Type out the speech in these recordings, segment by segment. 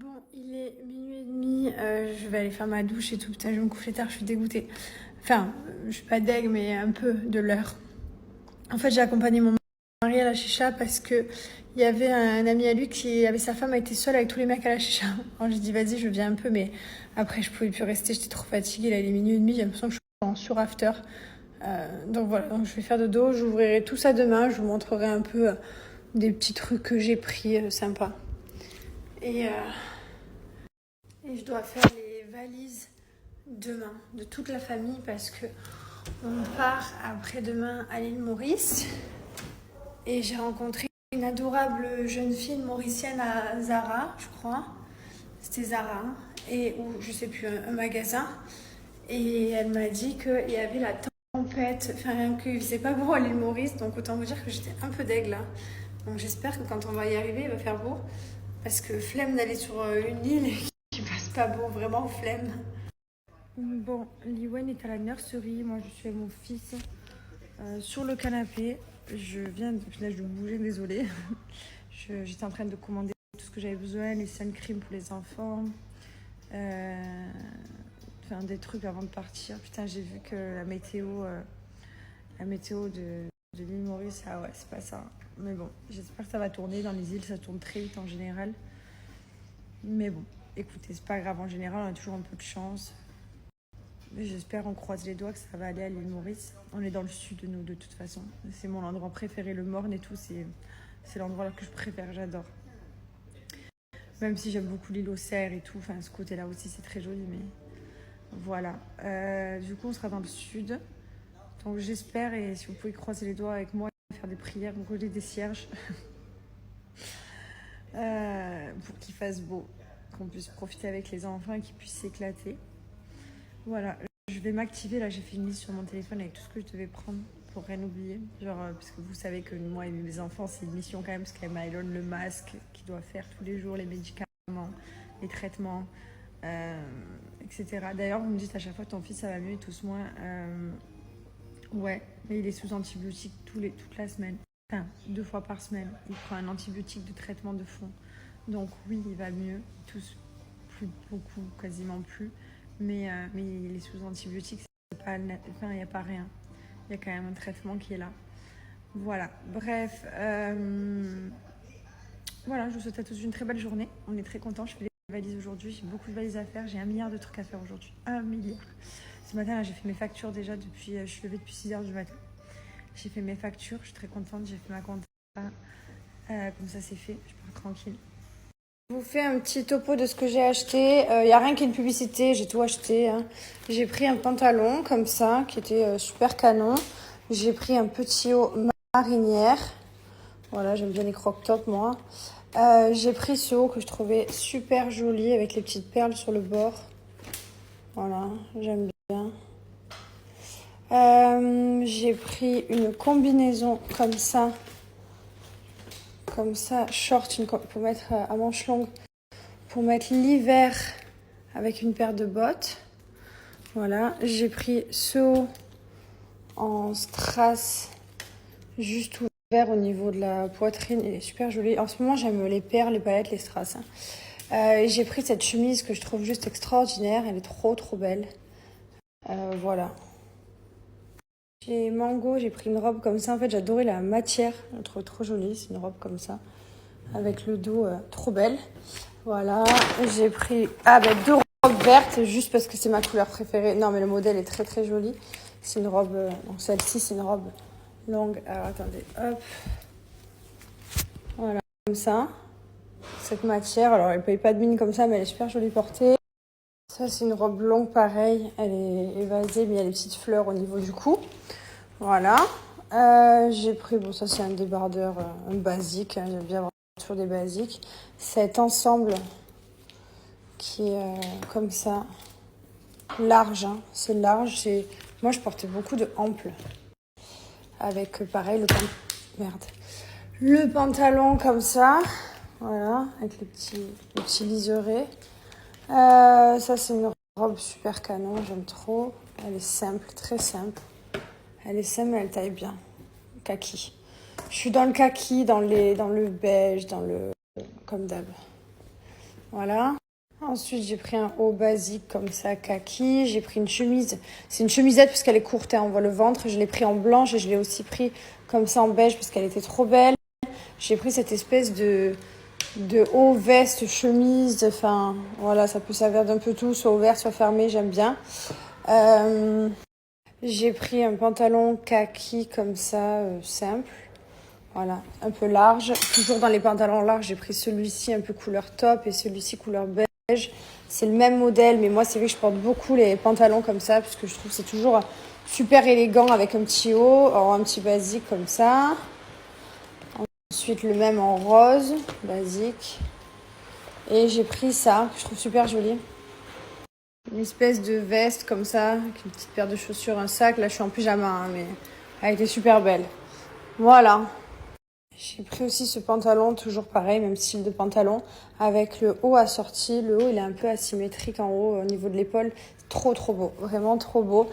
Bon, il est minuit et demi, je vais aller faire ma douche et tout. Putain, je vais me coucher tard, je suis dégoûtée. Enfin, je suis pas deg, mais un peu de l'heure. En fait, j'ai accompagné mon mari à la chicha parce que il y avait un ami à lui qui avait sa femme, a été seule avec tous les mecs à la chicha. Alors j'ai dit vas-y, je viens un peu, mais après je pouvais plus rester, j'étais trop fatiguée. Là, il est minuit et demi, j'ai l'impression que je suis en sur-after. Donc voilà, donc je vais faire dodo, j'ouvrirai tout ça demain, je vous montrerai un peu des petits trucs que j'ai pris sympas. Et, euh, et je dois faire les valises demain de toute la famille parce que on part après-demain à l'île Maurice. Et j'ai rencontré une adorable jeune fille mauricienne à Zara, je crois. C'était Zara, et ou je sais plus, un magasin. Et elle m'a dit qu'il y avait la tempête, enfin qu'il faisait pas beau à l'île Maurice, donc autant vous dire que j'étais un peu deg là. Donc j'espère que quand on va y arriver, il va faire beau. Parce que flemme d'aller sur une île et qu'il fasse pas beau, vraiment flemme. Bon, Liwen est à la nurserie, moi je suis avec mon fils sur le canapé. Je viens de... Là je dois bouger, désolée. J'étais en train de commander tout ce que j'avais besoin, les sun cream pour les enfants. Enfin des trucs avant de partir. Putain, j'ai vu que la météo de l'île Maurice, ah ouais, c'est pas ça. Mais bon, j'espère que ça va tourner. Dans les îles, ça tourne très vite en général. Mais bon, écoutez, c'est pas grave. En général, on a toujours un peu de chance. J'espère, on croise les doigts que ça va aller à l'île Maurice. On est dans le sud, nous, de toute façon. C'est mon endroit préféré, le Morne et tout. C'est l'endroit que je préfère, j'adore. Même si j'aime beaucoup l'île aux cerfs et tout. Enfin, ce côté-là aussi, c'est très joli, mais voilà. Du coup, on sera dans le sud. Donc, j'espère, et si vous pouvez croiser les doigts avec moi, faire des prières, brûler des cierges. Pour qu'il fasse beau. Qu'on puisse profiter avec les enfants et qu'ils puissent s'éclater. Voilà, je vais m'activer. Là, j'ai fait une liste sur mon téléphone avec tout ce que je devais prendre pour rien oublier. Genre, parce que vous savez que moi et mes enfants, c'est une mission quand même, parce qu'elle m'a donné le masque qu'il doit faire tous les jours, les médicaments, les traitements, etc. D'ailleurs, vous me dites à chaque fois que ton fils, ça va mieux, il tousse moins. Ouais, mais il est sous antibiotiques toute la semaine. Enfin, 2 fois par semaine. Il prend un antibiotique de traitement de fond. Donc oui, il va mieux. Il tousse plus beaucoup, quasiment plus. Mais il est sous antibiotiques, il n'y a pas rien. Il y a quand même un traitement qui est là. Voilà, bref. Voilà, je vous souhaite à tous une très belle journée. On est très contents. Je fais les valises aujourd'hui. J'ai beaucoup de valises à faire. J'ai 1 milliard de trucs à faire aujourd'hui. 1 milliard. Ce matin, là, j'ai fait mes factures déjà depuis... je suis levée depuis 6h du matin. J'ai fait mes factures. Je suis très contente. J'ai fait ma compta. Comme ça, c'est fait. Je pars tranquille. Je vous fais un petit topo de ce que j'ai acheté. Il n'y a rien qui est une publicité, j'ai tout acheté. Hein. J'ai pris un pantalon comme ça, qui était super canon. J'ai pris un petit haut marinière. Voilà, j'aime bien les croc-tops, moi. J'ai pris ce haut que je trouvais super joli, avec les petites perles sur le bord. Voilà, j'aime bien. J'ai pris une combinaison comme ça, short, pour mettre à manches longues. Pour mettre l'hiver avec une paire de bottes. Voilà, j'ai pris ce haut en strass juste ouvert au niveau de la poitrine. Il est super joli. En ce moment, j'aime les perles, les paillettes, les strass. J'ai pris cette chemise que je trouve juste extraordinaire. Elle est trop belle. Voilà. Chez Mango, j'ai pris une robe comme ça. En fait, j'adorais la matière. Je la trouve trop jolie. C'est une robe comme ça. Avec le dos trop belle. Voilà, j'ai pris 2 robes vertes, juste parce que c'est ma couleur préférée. Non, mais le modèle est très joli. C'est une robe, donc celle-ci, c'est une robe longue. Alors, attendez, hop. Voilà, comme ça. Cette matière, alors elle paye pas de mine comme ça, mais elle est super jolie portée. Ça, c'est une robe longue, pareil. Elle est évasée, mais il y a des petites fleurs au niveau du cou. Voilà. J'ai pris, bon, ça, c'est un débardeur, un basique. Hein, j'aime bien avoir toujours des basiques. Cet ensemble qui est comme ça, large, hein. C'est large. Moi, je portais beaucoup de amples. Avec, pareil, le pantalon comme ça. Voilà, avec le petit liseré. Ça, c'est une robe super canon, j'aime trop. Elle est simple, très simple. Elle est simple, mais elle taille bien. Kaki. Je suis dans le kaki, dans le beige, comme d'hab. Voilà. Ensuite, j'ai pris un haut basique comme ça, kaki. J'ai pris une chemise. C'est une chemisette parce qu'elle est courte, hein, on voit le ventre. Je l'ai pris en blanche et je l'ai aussi pris comme ça en beige parce qu'elle était trop belle. J'ai pris cette espèce de haut, veste, chemise. Enfin, voilà, ça peut servir d'un peu tout, soit ouvert, soit fermé, j'aime bien. J'ai pris un pantalon kaki comme ça, simple. Voilà, un peu large. Toujours dans les pantalons larges, j'ai pris celui-ci un peu couleur top et celui-ci couleur beige. C'est le même modèle, mais moi, c'est vrai que je porte beaucoup les pantalons comme ça, parce que je trouve que c'est toujours super élégant avec un petit haut, alors un petit basique comme ça. Ensuite, le même en rose, basique. Et j'ai pris ça, que je trouve super joli. Une espèce de veste comme ça, avec une petite paire de chaussures, un sac. Là, je suis en pyjama, hein, mais elle était super belle. Voilà. J'ai pris aussi ce pantalon, toujours pareil, même style de pantalon, avec le haut assorti. Le haut, il est un peu asymétrique en haut, au niveau de l'épaule. Trop, trop beau. Vraiment trop beau.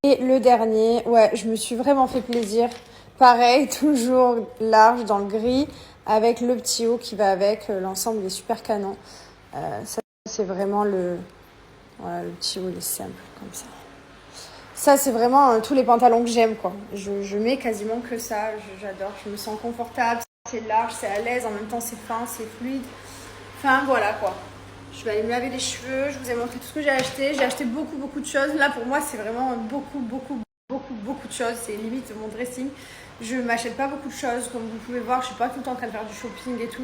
Et le dernier, ouais, je me suis vraiment fait plaisir. Pareil, toujours large dans le gris, avec le petit haut qui va avec. L'ensemble est super canon. Ça, c'est vraiment voilà, le petit haut, il est simple, comme ça. Ça, c'est vraiment tous les pantalons que j'aime, quoi. Je mets quasiment que ça. J'adore. Je me sens confortable. C'est large, c'est à l'aise. En même temps, c'est fin, c'est fluide. Enfin, voilà, quoi. Je vais aller me laver les cheveux. Je vous ai montré tout ce que j'ai acheté. J'ai acheté beaucoup, beaucoup de choses. Là, pour moi, c'est vraiment beaucoup, beaucoup, beaucoup, beaucoup de choses. C'est limite mon dressing. Je m'achète pas beaucoup de choses. Comme vous pouvez voir, je suis pas tout le temps en train de faire du shopping et tout.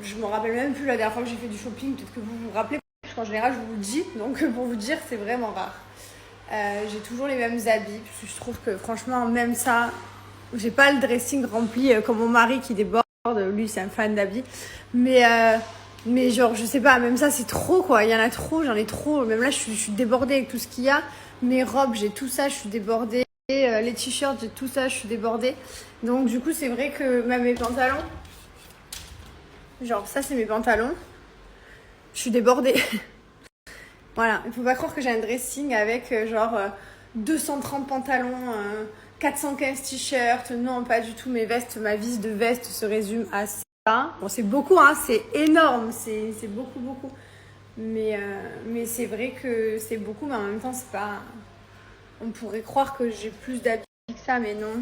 Je me rappelle même plus la dernière fois que j'ai fait du shopping. Peut-être que vous vous rappelez. Parce qu'en général, je vous le dis. Donc, pour vous dire, c'est vraiment rare. J'ai toujours les mêmes habits, parce que je trouve que franchement, même ça, j'ai pas le dressing rempli comme mon mari qui déborde. Lui, c'est un fan d'habits. Mais genre, je sais pas, même ça, c'est trop quoi. Il y en a trop, j'en ai trop. Même là, je suis débordée avec tout ce qu'il y a. Mes robes, j'ai tout ça, je suis débordée. Les t-shirts, j'ai tout ça, je suis débordée. Donc, du coup, c'est vrai que même mes pantalons, genre, ça, c'est mes pantalons. Je suis débordée. Voilà, il faut pas croire que j'ai un dressing avec 230 pantalons, 415 t-shirts. Non, pas du tout. Mes vestes, ma vis de veste se résume à ça. Bon, c'est beaucoup, hein, c'est énorme, c'est beaucoup, beaucoup. Mais c'est vrai que c'est beaucoup, mais en même temps, c'est pas. On pourrait croire que j'ai plus d'habits que ça, mais non.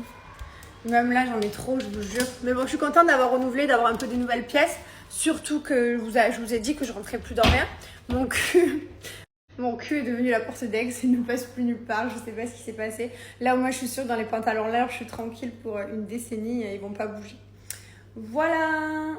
Même là, j'en ai trop, je vous jure. Mais bon, je suis contente d'avoir renouvelé, d'avoir un peu des nouvelles pièces. Surtout que je vous ai dit que je rentrais plus dormir. Donc. Mon cul est devenu la porte d'Aix, il ne passe plus nulle part, je sais pas ce qui s'est passé. Là où moi je suis sûre que dans les pantalons larges, je suis tranquille pour une décennie et ils vont pas bouger. Voilà.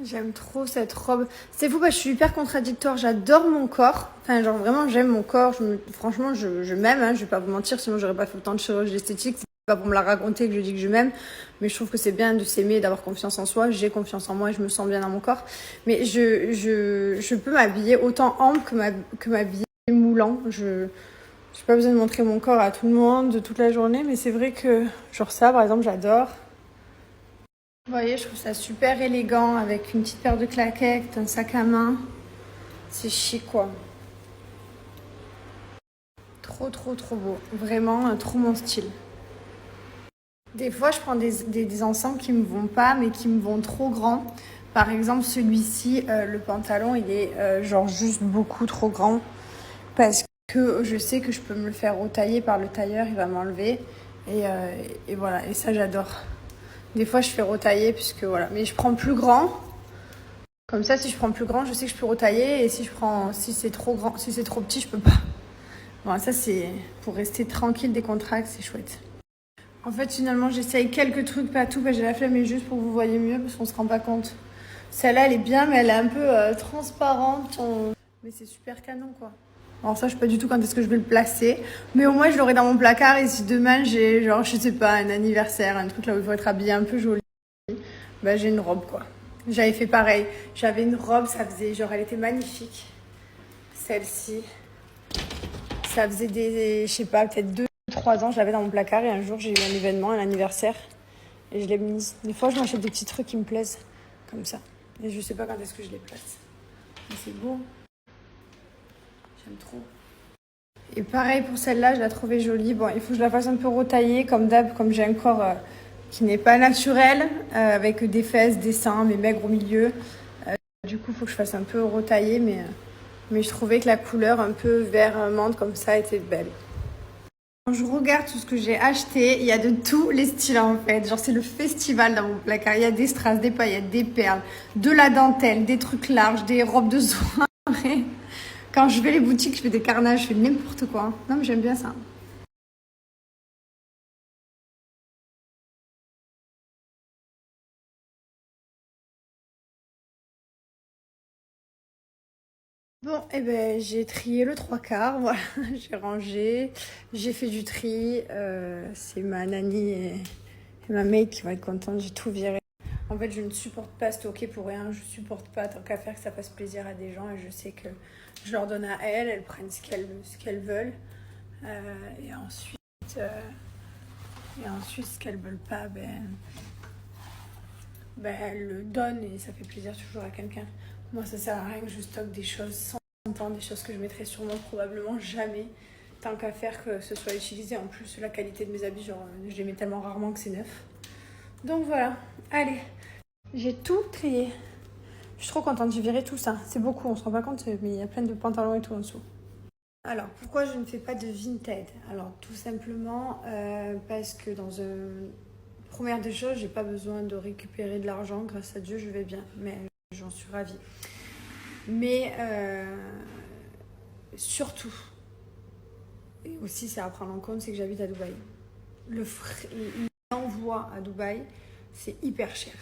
J'aime trop cette robe. C'est fou parce que je suis hyper contradictoire, j'adore mon corps. Enfin genre vraiment j'aime mon corps, franchement je m'aime, hein. Je vais pas vous mentir, sinon j'aurais pas fait autant de chirurgie esthétique. C'est pas pour me la raconter que je dis que je m'aime, mais je trouve que c'est bien de s'aimer et d'avoir confiance en soi. J'ai confiance en moi et je me sens bien dans mon corps. Mais je peux m'habiller autant ample que m'habiller moulant. J'ai pas besoin de montrer mon corps à tout le monde toute la journée, mais c'est vrai que genre ça par exemple j'adore. Vous voyez, je trouve ça super élégant avec une petite paire de claquettes, un sac à main. C'est chic quoi. Trop trop trop beau. Vraiment trop mon style. Des fois, je prends des ensembles qui me vont pas, mais qui me vont trop grands. Par exemple, celui-ci, le pantalon, il est genre juste beaucoup trop grand. Parce que je sais que je peux me le faire retailler par le tailleur, il va m'enlever. Et voilà, et ça, j'adore. Des fois, je fais retailler, puisque voilà. Mais je prends plus grand. Comme ça, si je prends plus grand, je sais que je peux retailler. Et si c'est trop grand, si c'est trop petit, je peux pas. Bon, ça, c'est pour rester tranquille, décontracté, c'est chouette. En fait, finalement, j'essaye quelques trucs, pas tout, parce que j'ai la flemme, mais juste pour que vous voyez mieux, parce qu'on se rend pas compte. Celle-là, elle est bien, mais elle est un peu transparente. Mais c'est super canon, quoi. Alors ça, je sais pas du tout quand est-ce que je vais le placer. Mais au moins, je l'aurai dans mon placard. Et si demain, j'ai, genre, je sais pas, un anniversaire, un truc là où il faut être habillé un peu joli, bah, j'ai une robe, quoi. J'avais fait pareil. J'avais une robe, ça faisait, genre, elle était magnifique. Celle-ci. Ça faisait je sais pas, peut-être 2-3 ans, je l'avais dans mon placard et un jour j'ai eu un événement, un anniversaire et je l'ai mise. Des fois, je m'achète des petits trucs qui me plaisent, comme ça. Et je sais pas quand est-ce que je les place. Mais c'est beau. J'aime trop. Et pareil pour celle-là, je la trouvais jolie. Bon, il faut que je la fasse un peu retailler, comme d'hab, comme j'ai un corps qui n'est pas naturel, avec des fesses, des seins, mais maigres au milieu. Du coup, il faut que je fasse un peu retailler, mais je trouvais que la couleur un peu vert menthe comme ça était belle. Quand je regarde tout ce que j'ai acheté, il y a de tous les styles en fait. Genre c'est le festival dans mon placard. Il y a des strass, des paillettes, des perles, de la dentelle, des trucs larges, des robes de soirée. Quand je vais les boutiques, je fais des carnages, je fais n'importe quoi. Non mais j'aime bien ça. Bon, eh ben, j'ai trié le trois quarts, voilà, j'ai rangé, j'ai fait du tri, c'est ma nanny et ma mate qui vont être contente, j'ai tout viré. En fait, je ne supporte pas stocker pour rien, je supporte pas tant qu'à faire que ça fasse plaisir à des gens et je sais que je leur donne à elles, elles prennent ce qu'elles veulent et ensuite ce qu'elles veulent pas, elles le donnent et ça fait plaisir toujours à quelqu'un. Moi, ça sert à rien que je stocke des choses sans temps, des choses que je mettrai sûrement probablement jamais. Tant qu'à faire que ce soit utilisé. En plus, la qualité de mes habits, genre, je les mets tellement rarement que c'est neuf. Donc voilà, allez, j'ai tout trié. Je suis trop contente, j'ai viré tout ça. C'est beaucoup, on se rend pas compte, mais il y a plein de pantalons et tout en dessous. Alors, pourquoi je ne fais pas de Vinted? Alors, tout simplement parce que dans première des choses, j'ai pas besoin de récupérer de l'argent. Grâce à Dieu, je vais bien. Mais j'en suis ravie. Mais surtout, et aussi c'est à prendre en compte, c'est que j'habite à Dubaï. L'envoi à Dubaï, c'est hyper cher.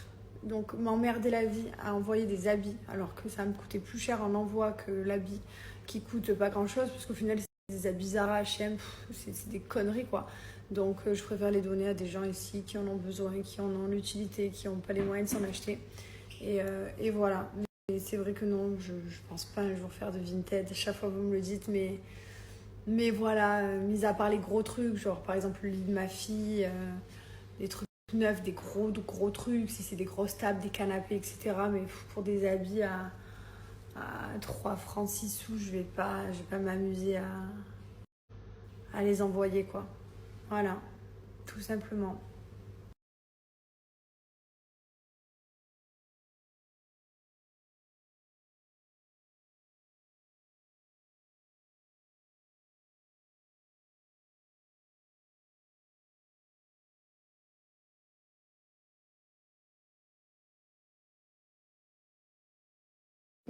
Donc m'emmerder la vie à envoyer des habits alors que ça me coûtait plus cher en envoi que l'habit qui coûte pas grand chose parce qu'au final c'est des habits Zara, H&M, c'est des conneries quoi. Donc je préfère les donner à des gens ici qui en ont besoin, qui en ont l'utilité, qui n'ont pas les moyens de s'en acheter. Et voilà. Mais c'est vrai que non, je pense pas un jour faire de Vinted. Chaque fois vous me le dites, mais voilà, mis à part les gros trucs, genre par exemple le lit de ma fille, des trucs neufs, des gros trucs, si c'est des grosses tables, des canapés, etc. Mais pour des habits à 3 francs 6 sous, je vais pas m'amuser à les envoyer quoi. Voilà, tout simplement.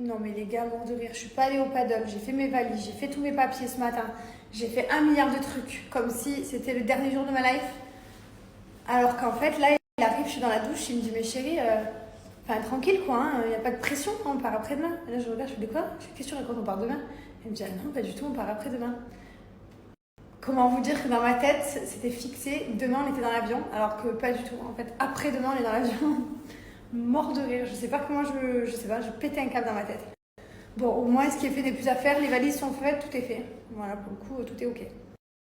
Non mais les gars, mort de rire, je suis pas allée au paddle, j'ai fait mes valises, j'ai fait tous mes papiers ce matin, j'ai fait 1 milliard de trucs, comme si c'était le dernier jour de ma life. Alors qu'en fait, là, il arrive, je suis dans la douche, il me dit, mais chérie, enfin, tranquille quoi, il n'y a pas de pression, on part après-demain. Et là, je regarde, je fais, de quoi? Je fais, qu'est-ce que tu racontes, on part demain? Elle me dit, ah non, pas du tout, on part après-demain. Comment vous dire que dans ma tête, c'était fixé, demain on était dans l'avion, alors que pas du tout. En fait, après-demain on est dans l'avion. Mort de rire, je sais pas comment je sais pas, je pétais un câble dans ma tête. Bon, au moins, ce qui est fait n'est plus à faire, les valises sont faites, tout est fait. Voilà, pour le coup, tout est ok.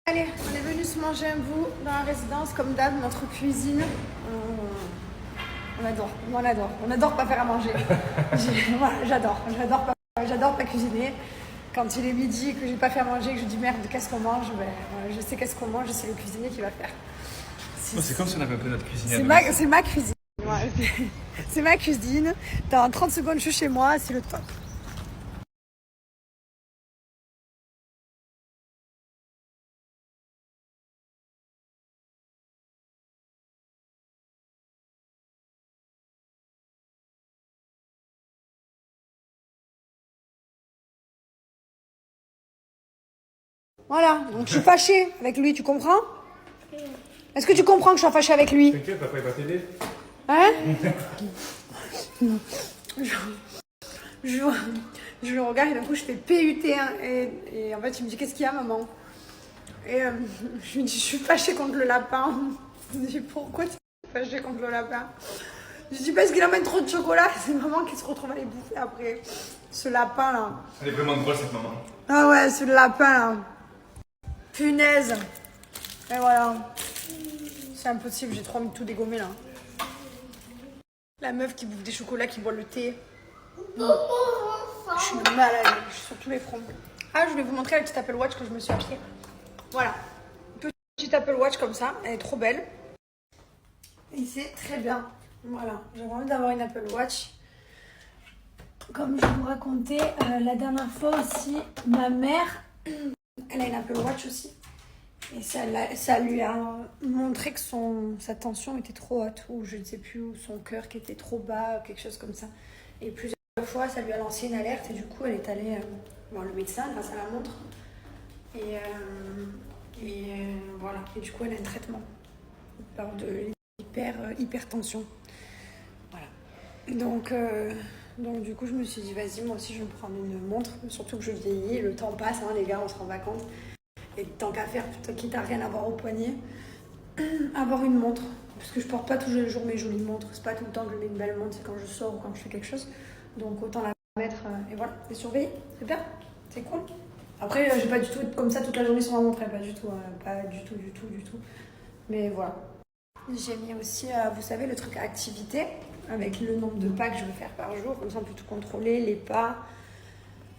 Allez, on est venu se manger un bout dans la résidence, comme d'hab, notre cuisine. On adore, on adore pas faire à manger. Voilà, j'adore pas cuisiner. Quand il est midi et que j'ai pas fait à manger, que je dis merde, qu'est-ce qu'on mange, voilà, je sais qu'est-ce qu'on mange, c'est le cuisinier qui va faire. C'est comme si on avait un peu notre cuisinier. C'est ma cuisine. Ouais. C'est ma cuisine. Dans 30 secondes, je suis chez moi, c'est le top. Voilà, donc je suis fâchée avec lui, tu comprends? Est-ce que tu comprends que je suis fâchée avec lui? T'inquiète, papa il va t'aider. Hein? Je le regarde et d'un coup je fais PUT hein, et en fait il me dit qu'est-ce qu'il y a maman? Et je lui dis je suis fâchée contre le lapin. Il me dit pourquoi tu es fâchée contre le lapin? Je lui dis parce qu'il amène trop de chocolat, c'est maman qui se retrouve à les bouffer après. Ce lapin là. Elle est vraiment grosse cette maman. Ah ouais, ce lapin là. Punaise. Et voilà. C'est impossible, j'ai trop envie de tout dégommer là. La meuf qui bouffe des chocolats, qui boit le thé. Je suis malade, je suis sur tous les fronts. Ah, je voulais vous montrer la petite Apple Watch que je me suis achetée. Voilà. Petite Apple Watch comme ça, elle est trop belle. Et c'est très bien. Voilà, j'avais envie d'avoir une Apple Watch. comme je vous racontais la dernière fois aussi, ma mère, elle a une Apple Watch aussi. Et ça lui a montré que sa tension était trop haute, ou je ne sais plus, ou son cœur qui était trop bas, quelque chose comme ça. Et plusieurs fois, ça lui a lancé une alerte, et du coup, elle est allée voir le médecin grâce à la montre. Et voilà. Et du coup, elle a un traitement. Elle parle de hypertension. Voilà. Donc du coup, je me suis dit, vas-y, moi aussi, je vais me prendre une montre. Surtout que je vieillis, le temps passe, hein, les gars, on se rend pas compte. Et tant qu'à faire, quitte à rien avoir au poignet, avoir une montre. Parce que je porte pas tous les jours mes jolies montres. C'est pas tout le temps que je mets une belle montre, c'est quand je sors ou quand je fais quelque chose. Donc autant la mettre et voilà, et surveiller. C'est bien, c'est cool. Après, je vais pas du tout être comme ça toute la journée sur ma montre, pas du tout, pas du tout. Mais voilà. J'ai mis aussi, vous savez, le truc activité, avec le nombre de pas que je veux faire par jour, comme ça on peut tout contrôler, les pas,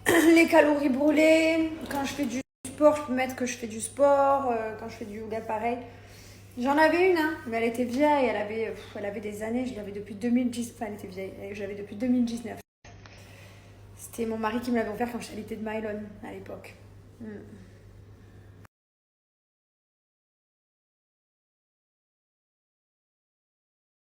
les calories brûlées. Quand je fais du sport, je peux mettre que je fais du sport, quand je fais du yoga, pareil. J'en avais une, hein, mais elle était vieille, elle avait des années, je l'avais depuis 2010, enfin elle était vieille, je l'avais depuis 2019. C'était mon mari qui me l'avait offert quand j'étais de Mylon à l'époque.